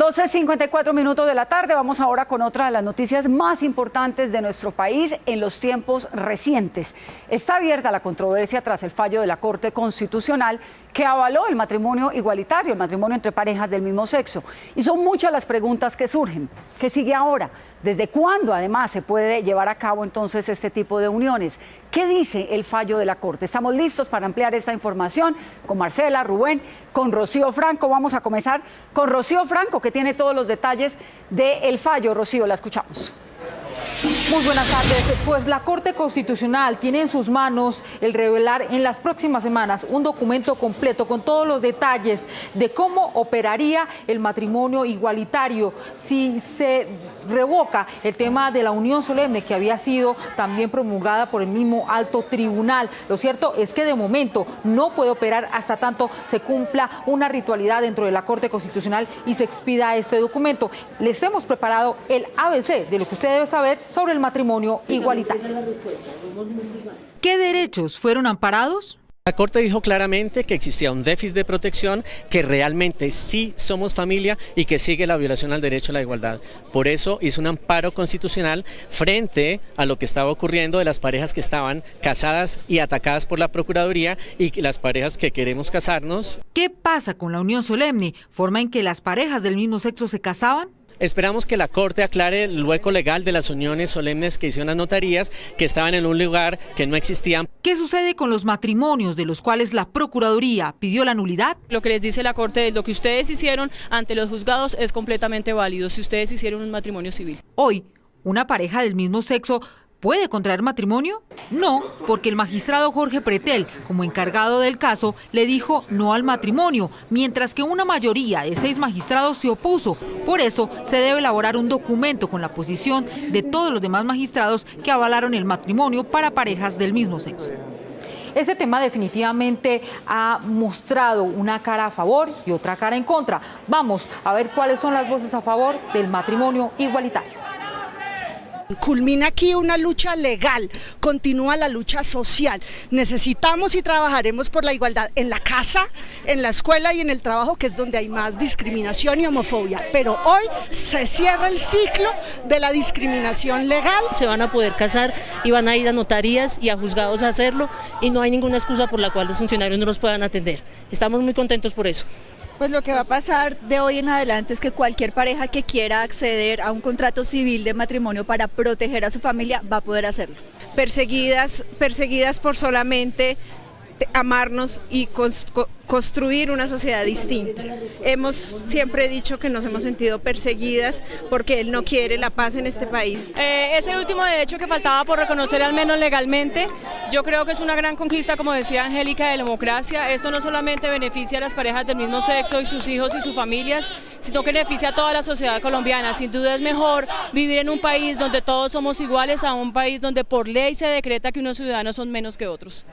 12:54 de la tarde. Vamos ahora con otra de las noticias más importantes de nuestro país en los tiempos recientes. Está abierta la controversia tras el fallo de la Corte Constitucional que avaló el matrimonio igualitario, el matrimonio entre parejas del mismo sexo. Y son muchas las preguntas que surgen. ¿Qué sigue ahora? ¿Desde cuándo, además, se puede llevar a cabo entonces este tipo de uniones? ¿Qué dice el fallo de la Corte? Estamos listos para ampliar esta información con Marcela, Rubén, con Rocío Franco. Vamos a comenzar con Rocío Franco, que tiene todos los detalles del fallo. Rocío, la escuchamos. Muy buenas tardes. Pues la Corte Constitucional tiene en sus manos el revelar en las próximas semanas un documento completo con todos los detalles de cómo operaría el matrimonio igualitario si se revoca el tema de la unión solemne que había sido también promulgada por el mismo alto tribunal. Lo cierto es que de momento no puede operar hasta tanto se cumpla una ritualidad dentro de la Corte Constitucional y se expida este documento. Les hemos preparado el ABC de lo que usted debe saber sobre el matrimonio igualitario. ¿Qué derechos fueron amparados? La Corte dijo claramente que existía un déficit de protección, que realmente sí somos familia y que sigue la violación al derecho a la igualdad. Por eso hizo un amparo constitucional frente a lo que estaba ocurriendo de las parejas que estaban casadas y atacadas por la Procuraduría y las parejas que queremos casarnos. ¿Qué pasa con la unión solemne? ¿Forma en que las parejas del mismo sexo se casaban? Esperamos que la Corte aclare el hueco legal de las uniones solemnes que hicieron las notarías, que estaban en un lugar que no existían. ¿Qué sucede con los matrimonios de los cuales la Procuraduría pidió la nulidad? Lo que les dice la Corte es lo que ustedes hicieron ante los juzgados es completamente válido si ustedes hicieron un matrimonio civil. Hoy, una pareja del mismo sexo ¿puede contraer matrimonio? No, porque el magistrado Jorge Pretel, como encargado del caso, le dijo no al matrimonio, mientras que una mayoría de 6 magistrados se opuso. Por eso se debe elaborar un documento con la posición de todos los demás magistrados que avalaron el matrimonio para parejas del mismo sexo. Este tema definitivamente ha mostrado una cara a favor y otra cara en contra. Vamos a ver cuáles son las voces a favor del matrimonio igualitario. Culmina aquí una lucha legal, continúa la lucha social. Necesitamos y trabajaremos por la igualdad en la casa, en la escuela y en el trabajo, que es donde hay más discriminación y homofobia. Pero hoy se cierra el ciclo de la discriminación legal. Se van a poder casar y van a ir a notarías y a juzgados a hacerlo y no hay ninguna excusa por la cual los funcionarios no los puedan atender. Estamos muy contentos por eso. Pues lo que va a pasar de hoy en adelante es que cualquier pareja que quiera acceder a un contrato civil de matrimonio para proteger a su familia va a poder hacerlo. Perseguidas por solamente amarnos y construir una sociedad distinta. Hemos siempre dicho que nos hemos sentido perseguidas porque él no quiere la paz en este país. Es el último derecho que faltaba por reconocer, al menos legalmente. Yo creo que es una gran conquista, como decía Angélica, de la democracia. Esto no solamente beneficia a las parejas del mismo sexo y sus hijos y sus familias, sino que beneficia a toda la sociedad colombiana. Sin duda es mejor vivir en un país donde todos somos iguales a un país donde por ley se decreta que unos ciudadanos son menos que otros.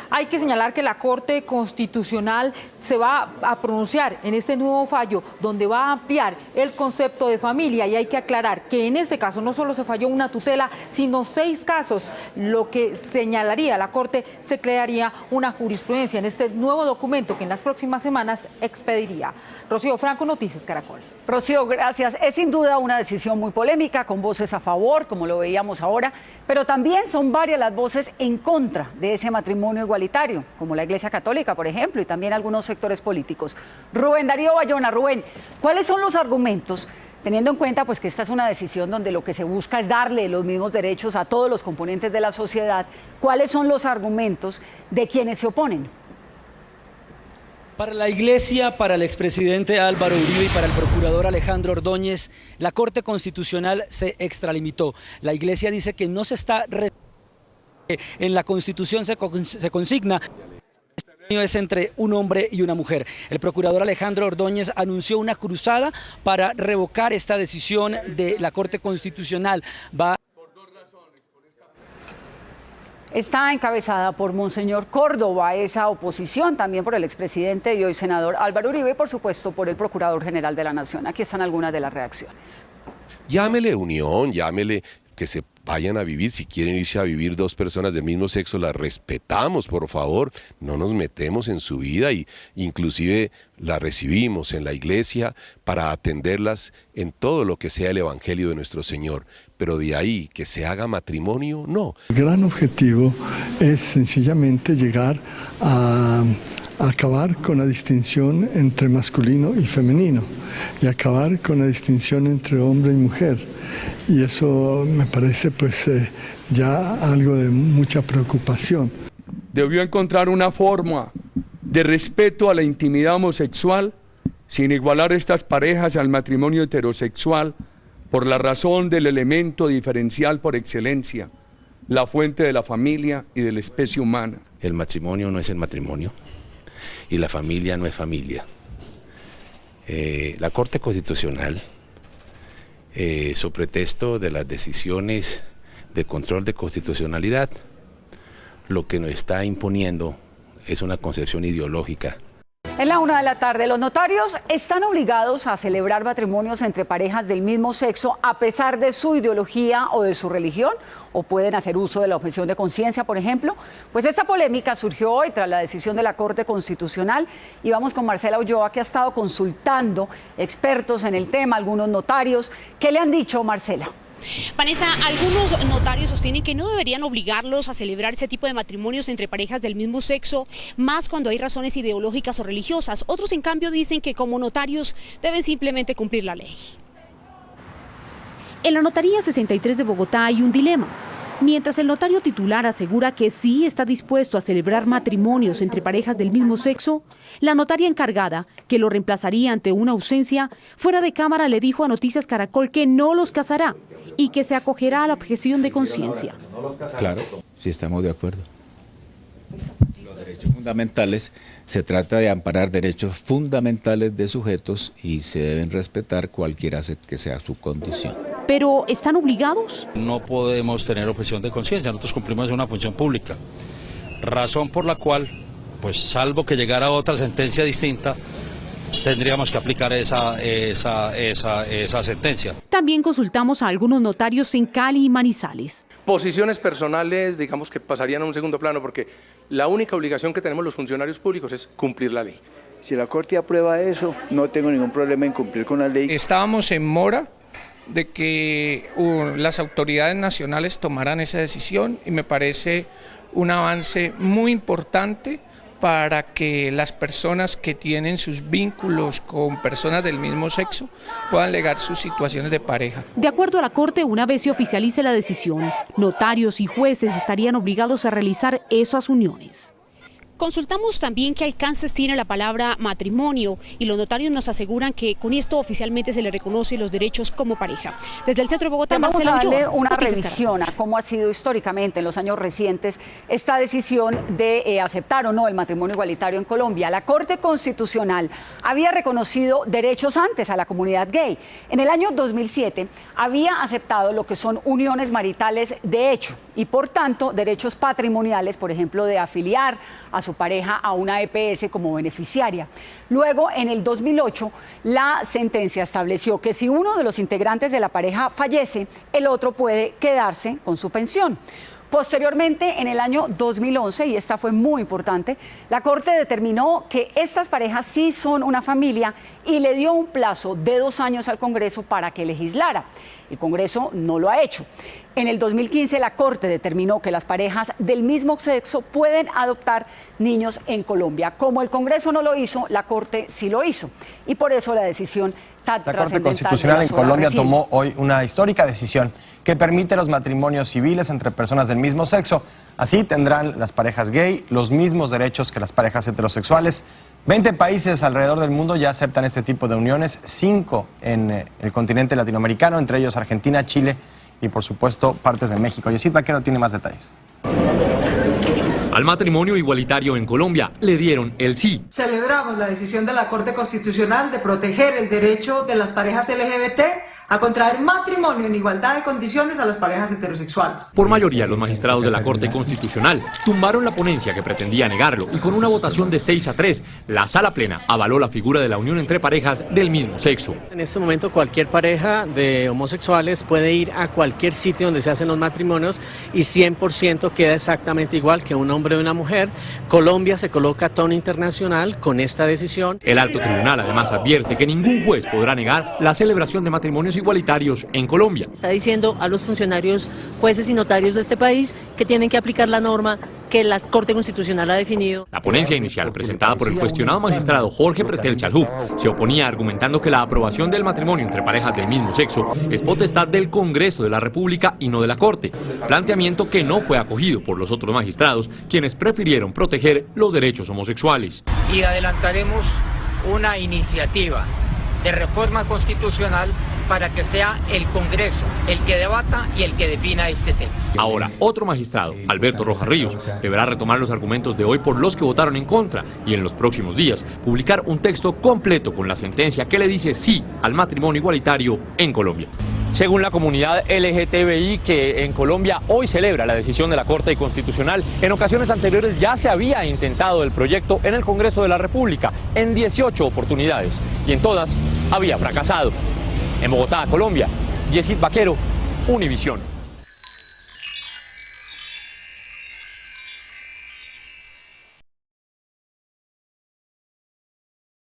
Hay que señalar que la Corte Constitucional se va a pronunciar en este nuevo fallo donde va a ampliar el concepto de familia y hay que aclarar que en este caso no solo se falló una tutela, sino 6 casos, lo que señalaría la Corte se crearía una jurisprudencia en este nuevo documento que en las próximas semanas expediría. Rocío Franco, Noticias Caracol. Rocío, gracias. Es sin duda una decisión muy polémica, con voces a favor, como lo veíamos ahora, pero también son varias las voces en contra de ese matrimonio igualitario, como la Iglesia Católica, por ejemplo, y también algunos sectores políticos. Rubén Darío Bayona. Rubén, ¿cuáles son los argumentos, teniendo en cuenta pues que esta es una decisión donde lo que se busca es darle los mismos derechos a todos los componentes de la sociedad? ¿Cuáles son los argumentos de quienes se oponen? Para la Iglesia, para el expresidente Álvaro Uribe y para el procurador Alejandro Ordóñez, la Corte Constitucional se extralimitó. La Iglesia dice que no se está... En la Constitución se consigna es entre un hombre y una mujer. El procurador Alejandro Ordóñez anunció una cruzada para revocar esta decisión de la Corte Constitucional. Está encabezada por Monseñor Córdoba, esa oposición, también por el expresidente y hoy senador Álvaro Uribe y por supuesto por el Procurador General de la Nación. Aquí están algunas de las reacciones. Llámele unión, llámele que se vayan a vivir. Si quieren irse a vivir dos personas del mismo sexo, las respetamos, por favor, no nos metemos en su vida, y inclusive las recibimos en la iglesia para atenderlas en todo lo que sea el evangelio de nuestro Señor. Pero de ahí que se haga matrimonio, no. El gran objetivo es sencillamente llegar a acabar con la distinción entre masculino y femenino, y acabar con la distinción entre hombre y mujer. Y eso me parece pues ya algo de mucha preocupación. Debió encontrar una forma de respeto a la intimidad homosexual sin igualar estas parejas al matrimonio heterosexual, por la razón del elemento diferencial por excelencia, la fuente de la familia y de la especie humana. El matrimonio no es el matrimonio y la familia no es familia. La Corte Constitucional, sobre pretexto de las decisiones de control de constitucionalidad, lo que nos está imponiendo es una concepción ideológica. En la 1 de la tarde, los notarios están obligados a celebrar matrimonios entre parejas del mismo sexo a pesar de su ideología o de su religión, o pueden hacer uso de la objeción de conciencia, por ejemplo. Pues esta polémica surgió hoy tras la decisión de la Corte Constitucional, y vamos con Marcela Ulloa, que ha estado consultando expertos en el tema, algunos notarios. ¿Qué le han dicho, Marcela? Vanessa, algunos notarios sostienen que no deberían obligarlos a celebrar ese tipo de matrimonios entre parejas del mismo sexo, más cuando hay razones ideológicas o religiosas. Otros, en cambio, dicen que como notarios deben simplemente cumplir la ley. En la Notaría 63 de Bogotá hay un dilema. Mientras el notario titular asegura que sí está dispuesto a celebrar matrimonios entre parejas del mismo sexo, la notaria encargada, que lo reemplazaría ante una ausencia, fuera de cámara le dijo a Noticias Caracol que no los casará y que se acogerá a la objeción de conciencia. Claro, sí estamos de acuerdo. Los derechos fundamentales, se trata de amparar derechos fundamentales de sujetos y se deben respetar cualquiera que sea su condición. ¿Pero están obligados? No podemos tener objeción de conciencia, nosotros cumplimos una función pública, razón por la cual, pues salvo que llegara otra sentencia distinta, tendríamos que aplicar esa sentencia. También consultamos a algunos notarios en Cali y Manizales. Posiciones personales, digamos que pasarían a un segundo plano, porque la única obligación que tenemos los funcionarios públicos es cumplir la ley. Si la Corte aprueba eso, no tengo ningún problema en cumplir con la ley. Estábamos en mora de que las autoridades nacionales tomaran esa decisión, y me parece un avance muy importante para que las personas que tienen sus vínculos con personas del mismo sexo puedan alegar sus situaciones de pareja. De acuerdo a la Corte, una vez se oficialice la decisión, notarios y jueces estarían obligados a realizar esas uniones. Consultamos también qué alcances tiene la palabra matrimonio, y los notarios nos aseguran que con esto oficialmente se le reconoce los derechos como pareja. Desde el centro de Bogotá, vamos a darle Ulloa, una Noticias revisión a cómo ha sido históricamente en los años recientes esta decisión de aceptar o no el matrimonio igualitario en Colombia. La Corte Constitucional había reconocido derechos antes a la comunidad gay. En el año 2007 había aceptado lo que son uniones maritales de hecho y, por tanto, derechos patrimoniales, por ejemplo, de afiliar a su pareja a una EPS como beneficiaria. Luego, en el 2008, la sentencia estableció que si uno de los integrantes de la pareja fallece, el otro puede quedarse con su pensión. Posteriormente, en el año 2011, y esta fue muy importante, la Corte determinó que estas parejas sí son una familia y le dio un plazo de 2 años al Congreso para que legislara. El Congreso no lo ha hecho. En el 2015, la Corte determinó que las parejas del mismo sexo pueden adoptar niños en Colombia. Como el Congreso no lo hizo, la Corte sí lo hizo. Y por eso la decisión tan trascendental. La Corte Constitucional en Colombia tomó hoy una histórica decisión que permite los matrimonios civiles entre personas del mismo sexo. Así tendrán las parejas gay los mismos derechos que las parejas heterosexuales. 20 países alrededor del mundo ya aceptan este tipo de uniones, 5 en el continente latinoamericano, entre ellos Argentina, Chile y, por supuesto, partes de México. Yesid Vaquero tiene más detalles. Al matrimonio igualitario en Colombia le dieron el sí. Celebramos la decisión de la Corte Constitucional de proteger el derecho de las parejas LGBT a contraer matrimonio en igualdad de condiciones a las parejas heterosexuales. Por mayoría, los magistrados de la Corte Constitucional tumbaron la ponencia que pretendía negarlo y con una votación de 6-3, la Sala Plena avaló la figura de la unión entre parejas del mismo sexo. En este momento cualquier pareja de homosexuales puede ir a cualquier sitio donde se hacen los matrimonios y 100% queda exactamente igual que un hombre y una mujer. Colombia se coloca a tono internacional con esta decisión. El alto tribunal además advierte que ningún juez podrá negar la celebración de matrimonios igualitarios en Colombia. Está diciendo a los funcionarios, jueces y notarios de este país que tienen que aplicar la norma que la Corte Constitucional ha definido. La ponencia inicial, presentada por el cuestionado magistrado Jorge Pretel Chalhub, se oponía argumentando que la aprobación del matrimonio entre parejas del mismo sexo es potestad del Congreso de la República y no de la Corte, planteamiento que no fue acogido por los otros magistrados, quienes prefirieron proteger los derechos homosexuales. Y adelantaremos una iniciativa de reforma constitucional para que sea el Congreso el que debata y el que defina este tema. Ahora, otro magistrado, Alberto Rojas Ríos, deberá retomar los argumentos de hoy por los que votaron en contra y en los próximos días publicar un texto completo con la sentencia que le dice sí al matrimonio igualitario en Colombia. Según la comunidad LGTBI que en Colombia hoy celebra la decisión de la Corte Constitucional, en ocasiones anteriores ya se había intentado el proyecto en el Congreso de la República en 18 oportunidades y en todas había fracasado. En Bogotá, Colombia, Yesid Vaquero, Univisión.